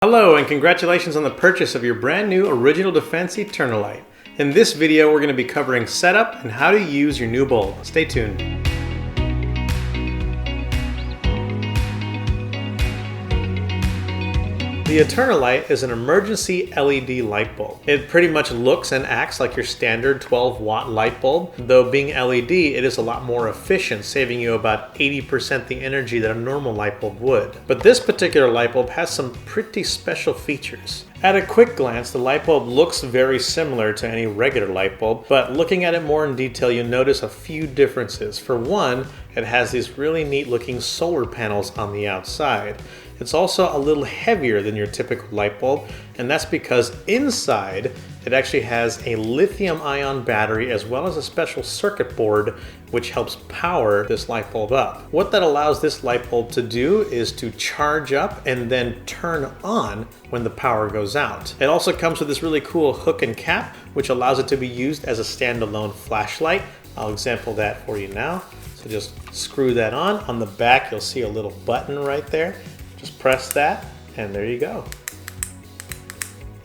Hello and congratulations on the purchase of your brand new Original Defense EternaLight. In this video we're going to be covering setup and how to use your new bulb. Stay tuned. The EternaLight is an emergency LED light bulb. It pretty much looks and acts like your standard 12-watt light bulb. Though being LED, it is a lot more efficient, saving you about 80% the energy that a normal light bulb would. But this particular light bulb has some pretty special features. At a quick glance, the light bulb looks very similar to any regular light bulb, but looking at it more in detail, you'll notice a few differences. For one, it has these really neat looking solar panels on the outside. It's also a little heavier than your typical light bulb, and that's because inside it actually has a lithium-ion battery as well as a special circuit board which helps power this light bulb up. What that allows this light bulb to do is to charge up and then turn on when the power goes out. It also comes with this really cool hook and cap which allows it to be used as a standalone flashlight. I'll example that for you now. So just screw that on. On the back you'll see a little button right there. Just press that, and there you go.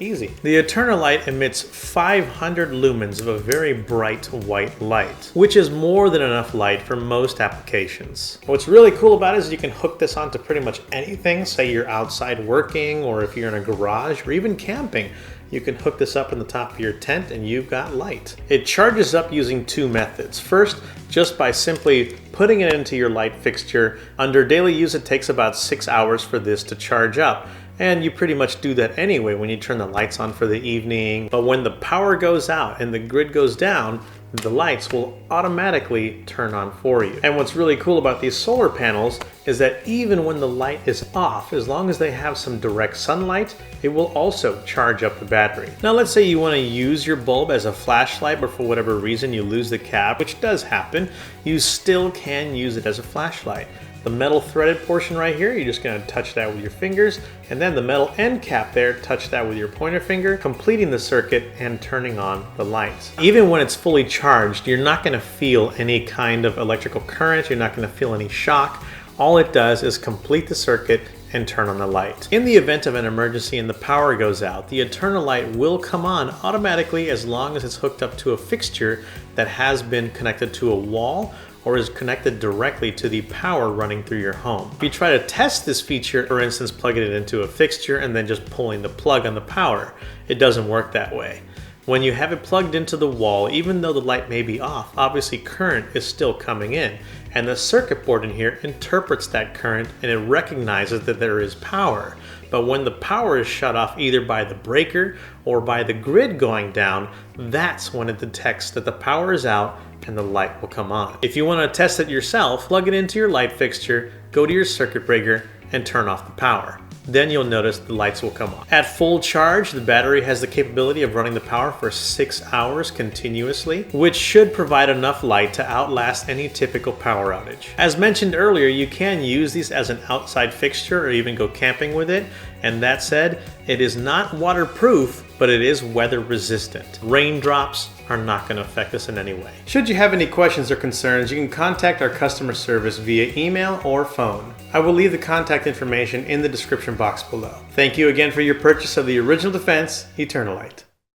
Easy. The EternaLight emits 500 lumens of a very bright white light, which is more than enough light for most applications. What's really cool about it is you can hook this onto pretty much anything. Say you're outside working, or if you're in a garage, or even camping. You can hook this up in the top of your tent and you've got light. It charges up using two methods. First, just by simply putting it into your light fixture. Under daily use, it takes about 6 hours for this to charge up. And you pretty much do that anyway when you turn the lights on for the evening. But when the power goes out and the grid goes down, the lights will automatically turn on for you. And what's really cool about these solar panels is that even when the light is off, as long as they have some direct sunlight, it will also charge up the battery. Now let's say you want to use your bulb as a flashlight, but for whatever reason you lose the cap, which does happen, you still can use it as a flashlight. The metal threaded portion right here, you're just going to touch that with your fingers, and then the metal end cap there, touch that with your pointer finger, completing the circuit and turning on the lights. Even when it's fully charged, you're not going to feel any kind of electrical current, you're not going to feel any shock. All it does is complete the circuit and turn on the light. In the event of an emergency and the power goes out, the EternaLight will come on automatically as long as it's hooked up to a fixture that has been connected to a wall or is connected directly to the power running through your home. If you try to test this feature, for instance plugging it into a fixture and then just pulling the plug on the power, it doesn't work that way. When you have it plugged into the wall, even though the light may be off, obviously current is still coming in, and the circuit board in here interprets that current and it recognizes that there is power. But when the power is shut off either by the breaker or by the grid going down, that's when it detects that the power is out and the light will come on. If you want to test it yourself, plug it into your light fixture, go to your circuit breaker, and turn off the power. Then you'll notice the lights will come on. At full charge, the battery has the capability of running the power for 6 hours continuously, which should provide enough light to outlast any typical power outage. As mentioned earlier, you can use these as an outside fixture or even go camping with it. And that said, it is not waterproof, but it is weather resistant. Raindrops are not going to affect this in any way. Should you have any questions or concerns, you can contact our customer service via email or phone. I will leave the contact information in the description box below. Thank you again for your purchase of the Original Defense EternaLight.